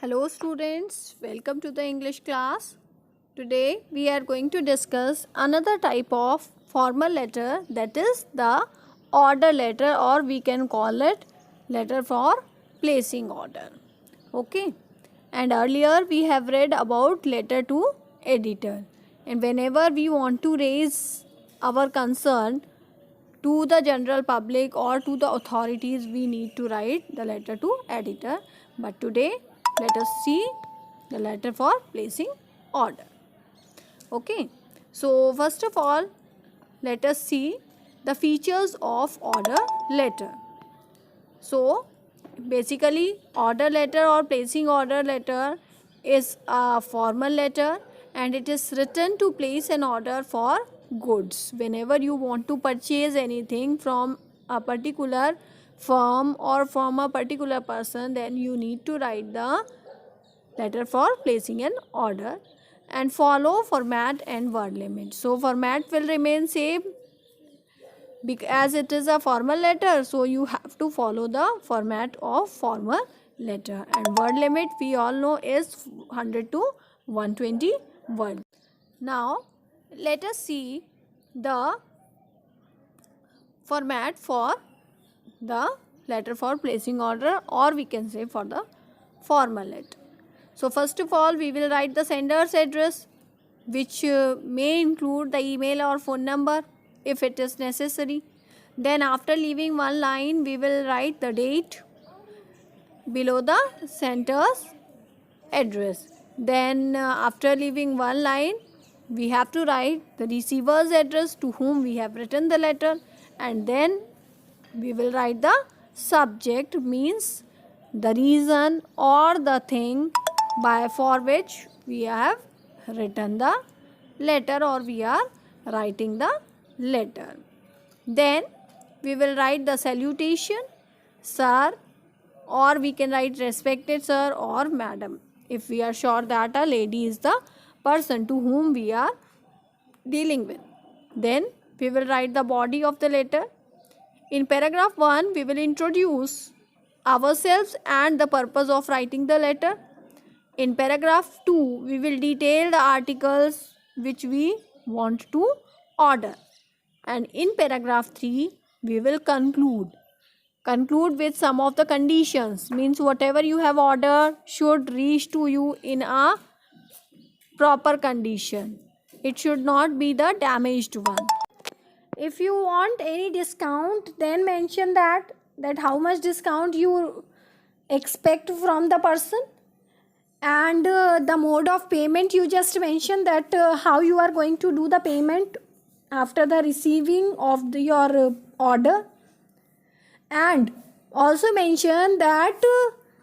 Hello students, welcome to the English class. Today we are going to discuss another type of formal letter, that is the order letter, or we can call it letter for placing order. Okay, and earlier we have read about letter to editor, and whenever we want to raise our concern to the general public or to the authorities, we need to write the letter to editor. But today let us see the letter for placing order. Okay, so first of all, let us see the features of order letter. So basically, order letter or placing order letter is a formal letter, and it is written to place an order for goods. Whenever you want to purchase anything from a particular firm or from a particular person, then you need to write the letter for placing an order and follow format and word limit. So format will remain same as it is a formal letter, so you have to follow the format of formal letter, and word limit we all know is 100 to 120 words. Now let us see the format for the letter for placing order, or we can say for the formal letter. So first of all, we will write the sender's address, which may include the email or phone number if it is necessary. Then after leaving one line, we will write the date below the sender's address. Then after leaving one line, we have to write the receiver's address to whom we have written the letter, and then we will write the subject, means the reason or the thing for which we have written the letter, or we are writing the letter. Then we will write the salutation, sir, or we can write respected sir or madam, if we are sure that a lady is the person to whom we are dealing with. Then we will write the body of the letter. In paragraph 1, we will introduce ourselves and the purpose of writing the letter. In paragraph 2, we will detail the articles which we want to order. And in paragraph 3, we will conclude with some of the conditions, means whatever you have ordered should reach to you in a proper condition. It should not be the damaged one. If you want any discount, then mention that how much discount you expect from the person, and the mode of payment you just mentioned, that how you are going to do the payment after the receiving of your order, and also mention that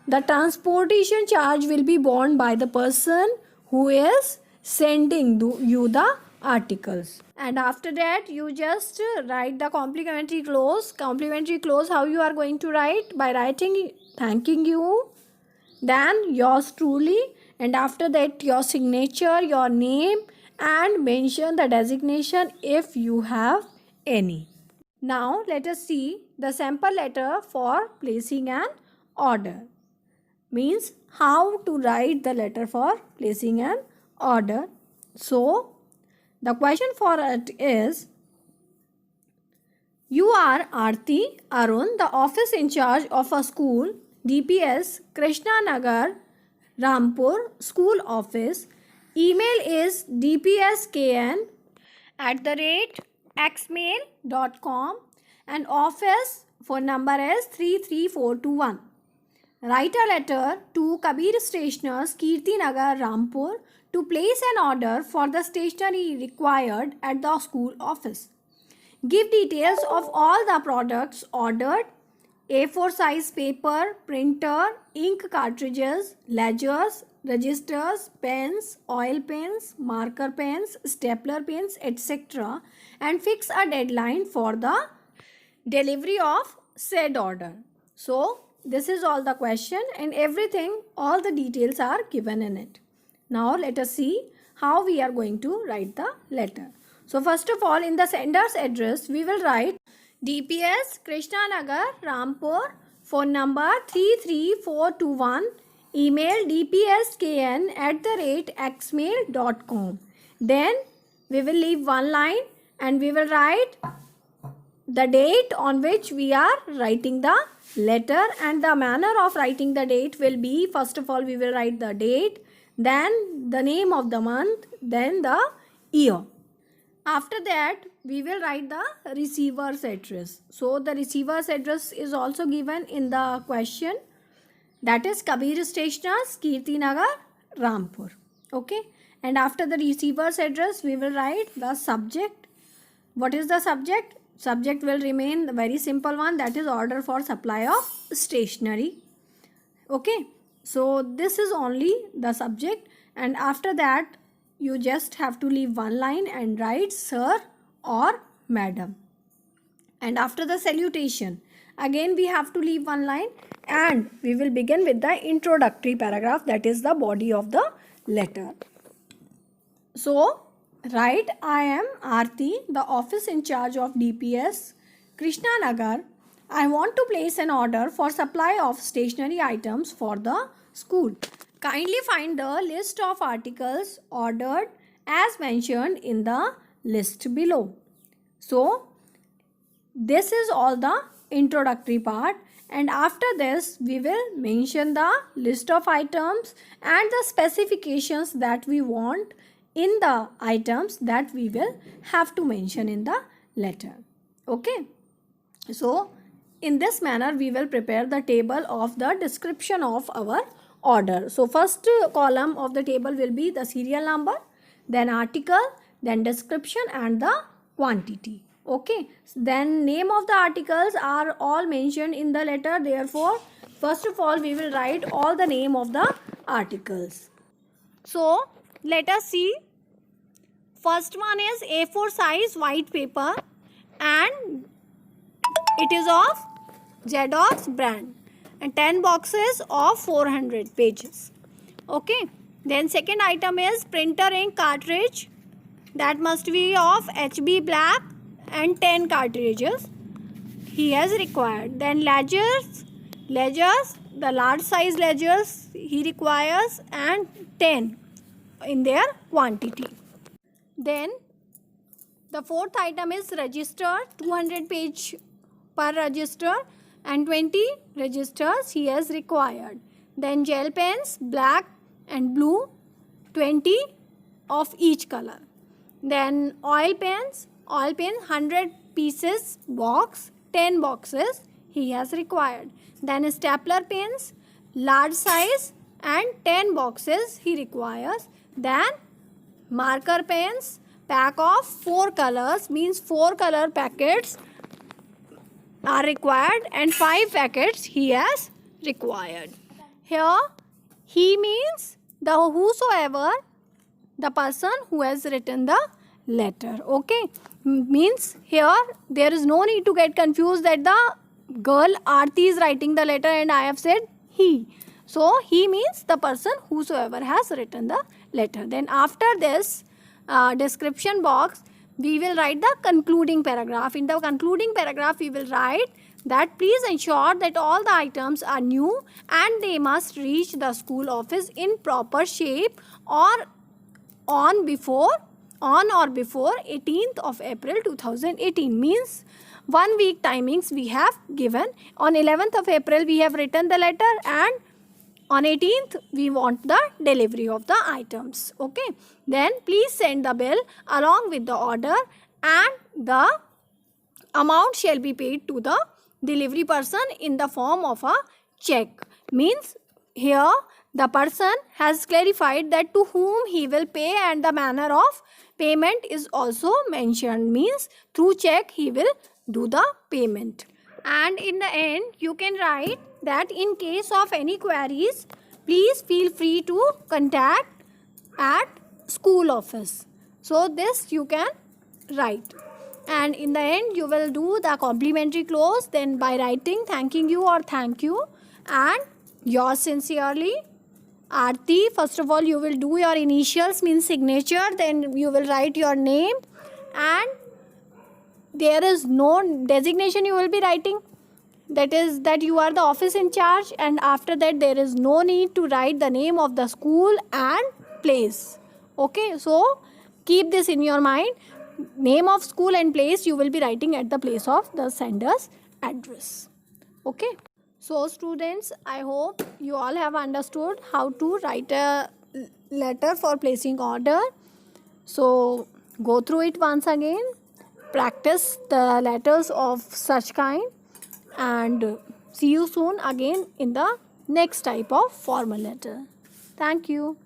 the transportation charge will be borne by the person who is sending you the articles. And after that, you just write the complimentary clause. Complimentary clause, how you are going to write? By writing thanking you, then yours truly, and after that your signature, your name, and mention the designation if you have any. Now let us see the sample letter for placing an order, means how to write the letter for placing an order. So the question for it is, you are Aarti Arun, the office in charge of a school, DPS Krishna Nagar, Rampur, school office. Email is dpskn@xmail.com, and office phone number is 33421. Write a letter to Kabir Stationers, Kirti Nagar, Rampur, to place an order for the stationery required at the school office. Give details of all the products ordered: A4 size paper, printer, ink cartridges, ledgers, registers, pens, oil pens, marker pens, stapler pens, etc., and fix a deadline for the delivery of said order. So this is all the question, and everything, all the details are given in it. Now let us see how we are going to write the letter. So first of all, in the sender's address, we will write DPS Krishna Nagar, Rampur, phone number 33421, email dpskn@xmail.com. Then we will leave one line and we will write the date on which we are writing the letter, and the manner of writing the date will be, first of all we will write the date, then the name of the month, then the year. After that we will write the receiver's address. So the receiver's address is also given in the question, that is Kabir Stationers, Kirti Nagar, Rampur. Okay, and after the receiver's address we will write the subject. What is the subject? Subject will remain the very simple one, that is order for supply of stationery. Okay, so this is only the subject, and after that you just have to leave one line and write sir or madam. And after the salutation again we have to leave one line, and we will begin with the introductory paragraph, that is the body of the letter. So write, I am Aarti, the office in charge of DPS Krishna Nagar. I want to place an order for supply of stationery items for the school. Kindly find the list of articles ordered as mentioned in the list below. So this is all the introductory part, and after this we will mention the list of items and the specifications that we want in the items that we will have to mention in the letter. Okay, so in this manner we will prepare the table of the description of our order. So first column of the table will be the serial number, then article, then description and the quantity. Okay, then name of the articles are all mentioned in the letter, therefore first of all we will write all the name of the articles. So let us see. First one is A4 size white paper, and it is of Xerox brand, and 10 boxes of 400 pages. Okay, then second item is printer ink cartridge, that must be of HB black, and 10 cartridges he has required. Then ledgers, the large size ledgers he requires, and 10 in their quantity. Then the fourth item is register, 200 page per register, and 20 registers he has required. Then gel pens, black and blue, 20 of each color. Then oil pens, 100 pieces box, 10 boxes he has required. Then stapler pens, large size, and 10 boxes he requires. Then marker pens, pack of 4 colors, means 4 color packets are required, and 5 packets he has required. Here he means the whosoever, the person who has written the letter. Okay, means here there is no need to get confused that the girl Aarti is writing the letter and I have said he. So he means the person whosoever has written the letter. Then after this description box we will write the concluding paragraph. In the concluding paragraph we will write that please ensure that all the items are new and they must reach the school office in proper shape or on or before 18th of April 2018, means 1 week timings we have given. On 11th of April we have written the letter, and on 18th we want the delivery of the items. Okay, then please send the bill along with the order, and the amount shall be paid to the delivery person in the form of a check. Means here the person has clarified that to whom he will pay, and the manner of payment is also mentioned, means through check he will do the payment. And in the end you can write that in case of any queries please feel free to contact at school office. So this you can write, and in the end you will do the complimentary close, then by writing thanking you or thank you and yours sincerely Aarti. First of all you will do your initials, means signature, then you will write your name, and there is no designation you will be writing, that is that you are the office in charge, and after that there is no need to write the name of the school and place. Okay, so keep this in your mind. Name of school and place you will be writing at the place of the sender's address. Okay, so students, I hope you all have understood how to write a letter for placing order. So go through it once again, practice the letters of such kind, and see you soon again in the next type of formal letter. Thank you.